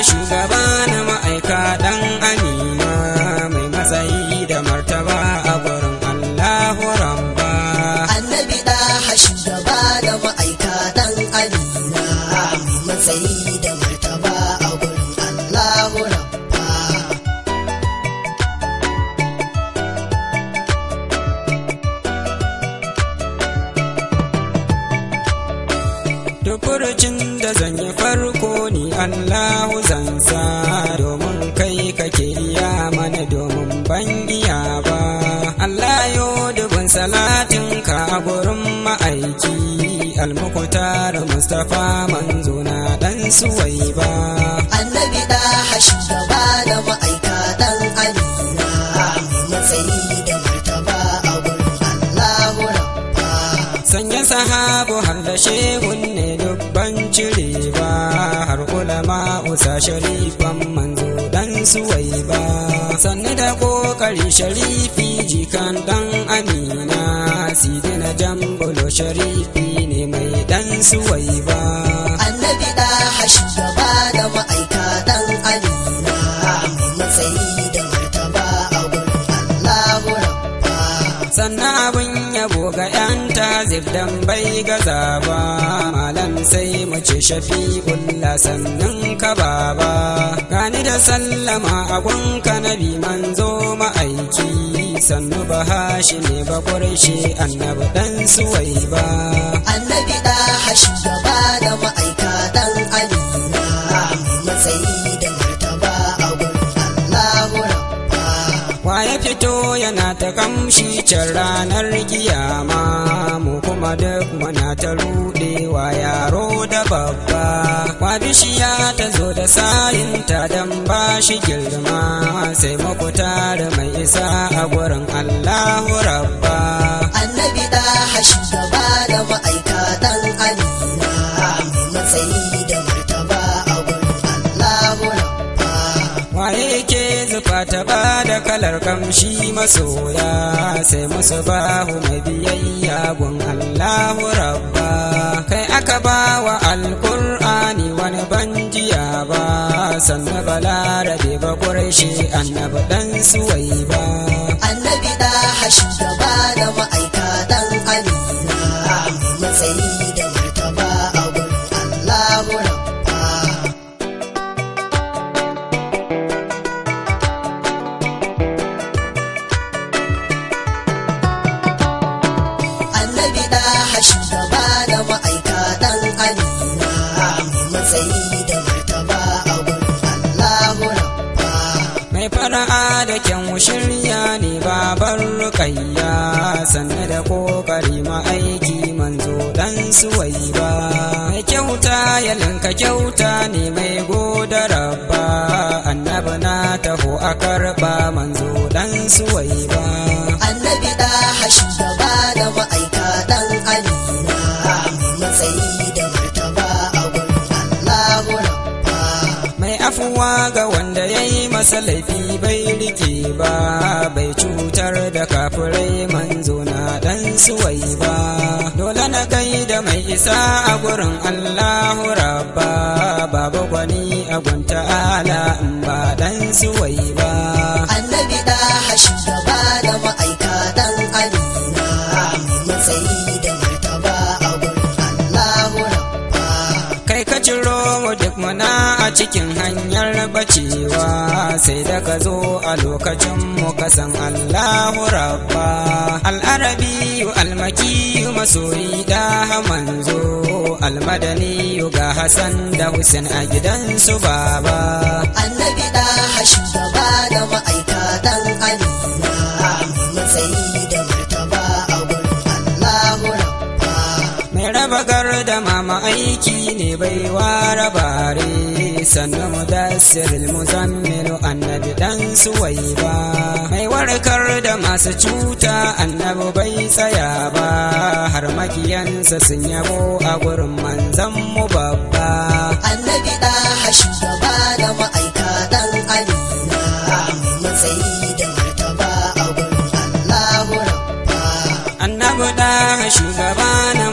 shugaba na ma'aika dan Amina mai matsayi da martaba a gurin Allahu Rabba. Annabi da shugaba da ma'aika dan Amina mai matsayi da martaba a gurin Allahu Rabba. Furucin da zan yi farko ni Allahu zan sa, domin kai kake iya mana domin ban iya ba. Allah yo dubin salatin ka a gurin ma'aiki Al-Mukhtar Mustapha manzo na dan Suwaiba. Annabi da shugaba da ma'aika dan Amina mai matsayi da martaba a gurin Allahu Rabba. Sanya sahabu har da shehun ne dubban cire ba, har ulama usa sharifan manzo dan Suwaiba. Sannu da kokari sharifi jikan dan Amina, sidina jambulo sharifi ne mai dan Suwaiba. Annabi da shugaba da ma'aika dan Amina mai matsayi da martaba a gurin Allahu Rabba. Sannan abin yabo ga 'yan tazif dan bai gaza ba, malam sai mu ce shafi'ullah sannan ka baba. Gani da sallama abunka nabi manzo ma'aiki, sannu ba hashi ne ba ƙurshe annabi dan Suwaiba. Annabi da shugaba da ma'aika dan Amina mai matsayi da martaba a gurin Allahu Rabba. Waye fito yana ta kamshi can ranar kiyama, mu kuma duk muna ta rudewa yaro da babba. Wa bishiya ta zo da sayinta dan ba shi girma, sai Mukhtar mai isa a gurin Allahu Rabba. Annabi da shugaba da ma'aika dan Amina mai matsayi da martaba a gurin Allahu Rabba. Waye yake zufa ta ba da kalar kamshi masoya, sai musu bahu mai biyayya gun Allahu Rabba. Kai aka ba wa Alƙur'ani wani banjiya ba, sannu balarabe ba ƙurshe annabi dan Suwaiba. Annabi da shugaba da ma'aika dan Amina mai matsayi da martaba a gurin Allahu Rabba. Annabi da shugaba da ma'aika dan Amina mai matsayi da martaba a gurin Allahu Rabba. Mai fara'a da kyan shirya ne babar Rukayya, sanne da kokari ma'aiki manzo dan Suwaiba. Mai kyauta ya linka kyauta ne mai goda Rabba, annabi na taho a karba manzo dan Suwaiba. Annabi da shugaba da ma'aika dan Amina mai matsayi da martaba a gurin Allahu Rabba. Mai afuwa ga wanda ya yi masa laifi bai rike ba, bai cutar da kafirai manzo na dan Suwaiba. Dole na gaida mai isa a gurin Allahu Rabba, babu gwani a gunta ala in ba dan Suwaiba. Annabi da shugaba da ma'aika dan Amina mai matsayi da martaba a gurin Allahu Rabba. Kai ka ciro mu duk muna a cikin hanyar bacewa, sai da ka zo a lokacin mu ka san Allahu Rabba. Al-Arabiyu al-Makiyu masoyi da manzo, al-Madaniyu ga Hassan da Hussein a gidansu baba. Annabi da shugaba da ma'aika dan Amina mai matsayi da martaba a gurin Allahu Rabba. Mai raba gardama ma'aiki ne bai ware bare, sannan mudassiril muzammilu annabi dan Suwaiba. Mai warkar da masu cuta annabi bai tsaya ba, har makiyansa sun yabo a gurin manzon mu babba. Annabi da shugaba da ma'aika dan Amina mai matsayi da martaba a gurin Allahu Rabba. Annabi da shugaba na